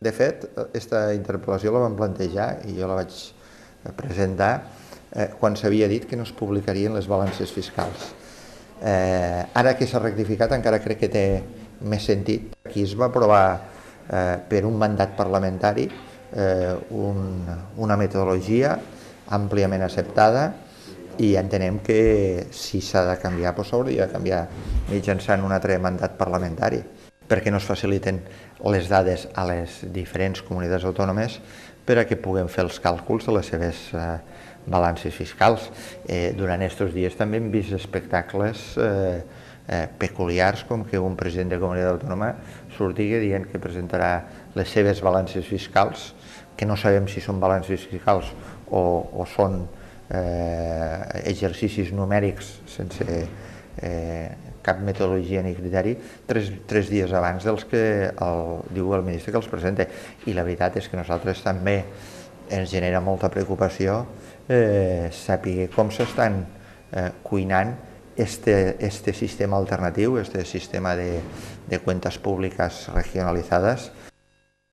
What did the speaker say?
De fet, aquesta interpel·lació la vam plantejar i jo la vaig presentar quan s'havia dit que no es publicarien les balances fiscals. Ara que s'ha rectificat encara crec que té més sentit. Aquí es va aprovar per un mandat parlamentari una metodologia àmpliament acceptada i entenem que si s'ha de canviar s'hauria de canviar mitjançant un altre mandat parlamentari perquè no es faciliten les dades a les diferents comunitats autònomes per a que puguem fer els càlculs de les seves balances fiscals. Durant aquests dies també hem vist espectacles peculiars com que un president de comunitat autònoma sortigui dient que presentarà les seves balances fiscals, que no sabem si són balances fiscals o són exercicis numèrics sense cap metodologia ni criteri, tres dies abans dels que diu el ministre que els presenta. I la veritat és que nosaltres també ens genera molta preocupació saber com s'estan cuinant este sistema alternatiu, este sistema de cuentas públicas regionalizadas,